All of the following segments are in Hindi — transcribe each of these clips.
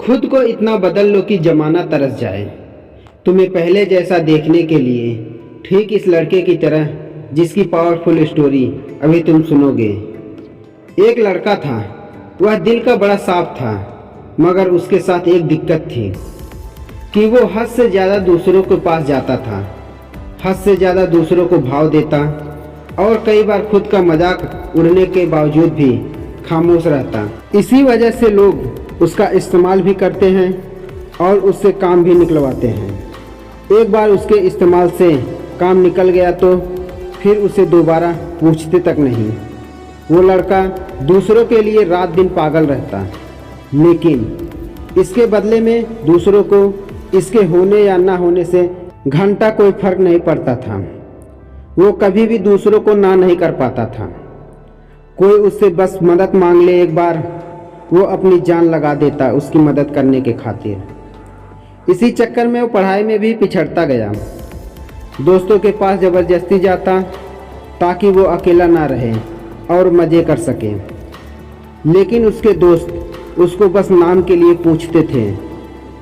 खुद को इतना बदल लो कि जमाना तरस जाए तुम्हें पहले जैसा देखने के लिए, ठीक इस लड़के की तरह जिसकी पावरफुल स्टोरी अभी तुम सुनोगे। एक लड़का था, वह दिल का बड़ा साफ था, मगर उसके साथ एक दिक्कत थी कि वो हद से ज़्यादा दूसरों के पास जाता था, हद से ज़्यादा दूसरों को भाव देता और कई बार खुद का मजाक उड़ने के बावजूद भी खामोश रहता। इसी वजह से लोग उसका इस्तेमाल भी करते हैं और उससे काम भी निकलवाते हैं। एक बार उसके इस्तेमाल से काम निकल गया तो फिर उसे दोबारा पूछते तक नहीं। वो लड़का दूसरों के लिए रात दिन पागल रहता, लेकिन इसके बदले में दूसरों को इसके होने या ना होने से घंटा कोई फर्क नहीं पड़ता था। वो कभी भी दूसरों को ना नहीं कर पाता था। कोई उससे बस मदद मांग ले एक बार, वो अपनी जान लगा देता उसकी मदद करने के खातिर। इसी चक्कर में वो पढ़ाई में भी पिछड़ता गया। दोस्तों के पास ज़बरदस्ती जाता ताकि वो अकेला ना रहे और मज़े कर सके, लेकिन उसके दोस्त उसको बस नाम के लिए पूछते थे।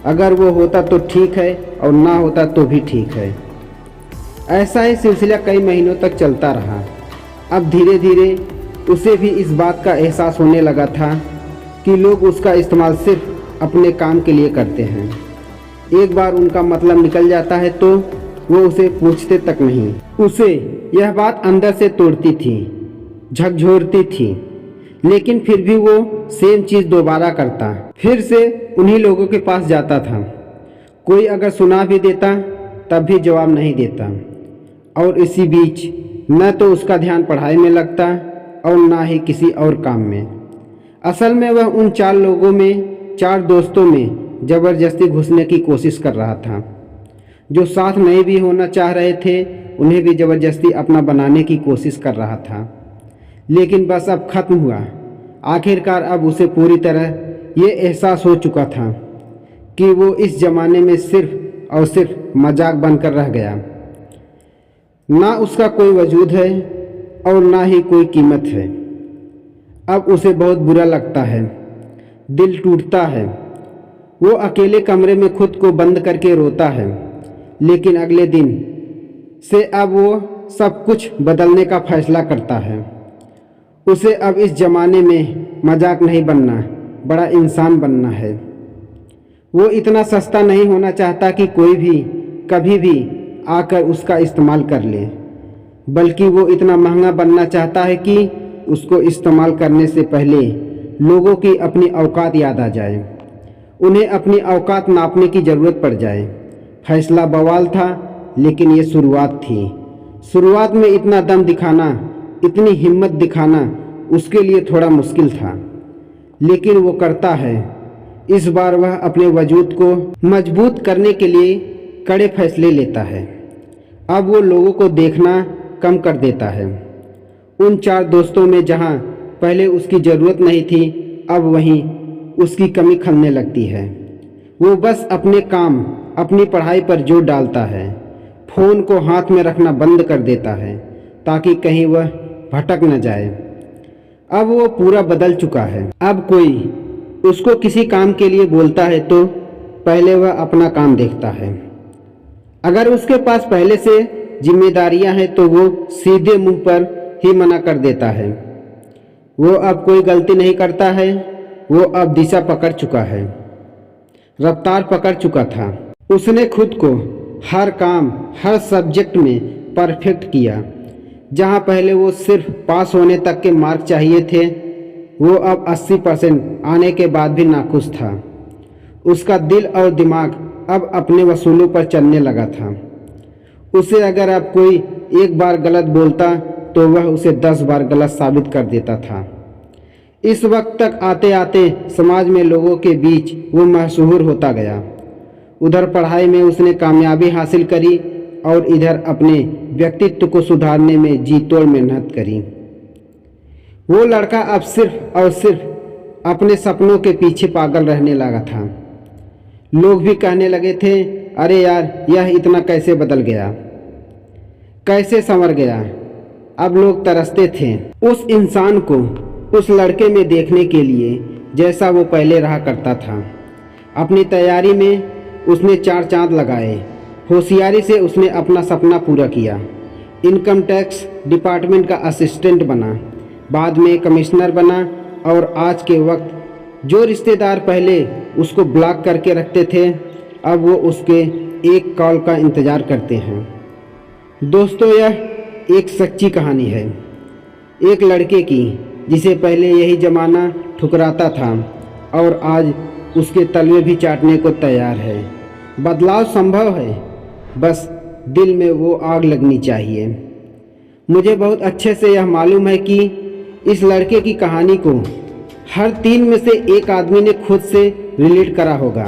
अगर वो होता तो ठीक है और ना होता तो भी ठीक है। ऐसा ही सिलसिला कई महीनों तक चलता रहा। अब धीरे धीरे उसे भी इस बात का एहसास होने लगा था कि लोग उसका इस्तेमाल सिर्फ अपने काम के लिए करते हैं। एक बार उनका मतलब निकल जाता है तो वो उसे पूछते तक नहीं। उसे यह बात अंदर से तोड़ती थी, झकझोरती थी, लेकिन फिर भी वो सेम चीज़ दोबारा करता। फिर से उन्हीं लोगों के पास जाता था। कोई अगर सुना भी देता तब भी जवाब नहीं देता। और इसी बीच न तो उसका ध्यान पढ़ाई में लगता और ना ही किसी और काम में। असल में वह उन 4 लोगों में, 4 दोस्तों में ज़बरदस्ती घुसने की कोशिश कर रहा था। जो साथ नहीं भी होना चाह रहे थे, उन्हें भी ज़बरदस्ती अपना बनाने की कोशिश कर रहा था। लेकिन बस अब ख़त्म हुआ। आखिरकार अब उसे पूरी तरह ये एहसास हो चुका था कि वो इस ज़माने में सिर्फ और सिर्फ मजाक बनकर रह गया। ना उसका कोई वजूद है और ना ही कोई कीमत है। अब उसे बहुत बुरा लगता है, दिल टूटता है। वो अकेले कमरे में खुद को बंद करके रोता है। लेकिन अगले दिन से अब वो सब कुछ बदलने का फैसला करता है। उसे अब इस ज़माने में मजाक नहीं बनना, बड़ा इंसान बनना है। वो इतना सस्ता नहीं होना चाहता कि कोई भी कभी भी आकर उसका इस्तेमाल कर ले, बल्कि वो इतना महंगा बनना चाहता है कि उसको इस्तेमाल करने से पहले लोगों की अपनी औकात याद आ जाए, उन्हें अपनी औकात नापने की ज़रूरत पड़ जाए। फैसला बवाल था, लेकिन ये शुरुआत थी। शुरुआत में इतना दम दिखाना, इतनी हिम्मत दिखाना उसके लिए थोड़ा मुश्किल था, लेकिन वो करता है। इस बार वह अपने वजूद को मजबूत करने के लिए कड़े फैसले लेता है। अब वो लोगों को देखना कम कर देता है। उन 4 दोस्तों में जहाँ पहले उसकी ज़रूरत नहीं थी, अब वहीं उसकी कमी खलने लगती है। वो बस अपने काम, अपनी पढ़ाई पर जोर डालता है। फ़ोन को हाथ में रखना बंद कर देता है ताकि कहीं वह भटक न जाए। अब वो पूरा बदल चुका है। अब कोई उसको किसी काम के लिए बोलता है तो पहले वह अपना काम देखता है। अगर उसके पास पहले से जिम्मेदारियां हैं तो वो सीधे मुंह पर ही मना कर देता है। वो अब कोई गलती नहीं करता है। वो अब दिशा पकड़ चुका है, रफ्तार पकड़ चुका था। उसने खुद को हर काम, हर सब्जेक्ट में परफेक्ट किया। जहां पहले वो सिर्फ पास होने तक के मार्क चाहिए थे, वो अब 80% आने के बाद भी नाखुश था। उसका दिल और दिमाग अब अपने वसूलों पर चलने लगा था। उसे अगर अब कोई एक बार गलत बोलता तो वह उसे 10 बार गलत साबित कर देता था। इस वक्त तक आते आते समाज में लोगों के बीच वो मशहूर होता गया। उधर पढ़ाई में उसने कामयाबी हासिल करी और इधर अपने व्यक्तित्व को सुधारने में जी तोड़ मेहनत करी। वो लड़का अब सिर्फ और सिर्फ अपने सपनों के पीछे पागल रहने लगा था। लोग भी कहने लगे थे, अरे यार, यह इतना कैसे बदल गया, कैसे संवर गया। अब लोग तरसते थे उस इंसान को उस लड़के में देखने के लिए जैसा वो पहले रहा करता था। अपनी तैयारी में उसने 4 चांद लगाए। होशियारी से उसने अपना सपना पूरा किया। इनकम टैक्स डिपार्टमेंट का असिस्टेंट बना, बाद में कमिश्नर बना और आज के वक्त जो रिश्तेदार पहले उसको ब्लॉक करके रखते थे, अब वो उसके एक कॉल का इंतज़ार करते हैं। दोस्तों, यह एक सच्ची कहानी है, एक लड़के की जिसे पहले यही ज़माना ठुकराता था और आज उसके तलवे भी चाटने को तैयार है। बदलाव संभव है, बस दिल में वो आग लगनी चाहिए। मुझे बहुत अच्छे से यह मालूम है कि इस लड़के की कहानी को हर 3 में से एक आदमी ने खुद से रिलेट करा होगा,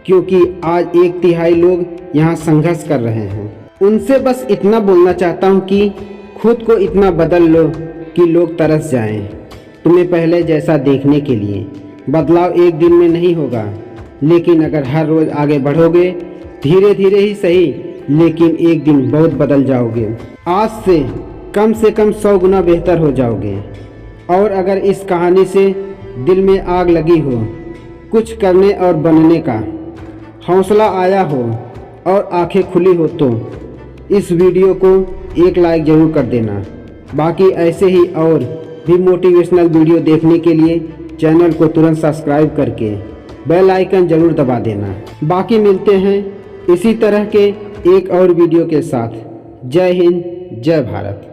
क्योंकि आज 1/3 लोग यहाँ संघर्ष कर रहे हैं। उनसे बस इतना बोलना चाहता हूँ कि खुद को इतना बदल लो कि लोग तरस जाएं तुम्हें पहले जैसा देखने के लिए। बदलाव एक दिन में नहीं होगा, लेकिन अगर हर रोज़ आगे बढ़ोगे, धीरे धीरे ही सही, लेकिन एक दिन बहुत बदल जाओगे। आज से कम 100 गुना बेहतर हो जाओगे। और अगर इस कहानी से दिल में आग लगी हो, कुछ करने और बनने का हौसला आया हो और आंखें खुली हो, तो इस वीडियो को एक लाइक ज़रूर कर देना। बाकी ऐसे ही और भी मोटिवेशनल वीडियो देखने के लिए चैनल को तुरंत सब्सक्राइब करके बेल आइकन ज़रूर दबा देना। बाकी मिलते हैं इसी तरह के एक और वीडियो के साथ। जय हिंद, जय भारत।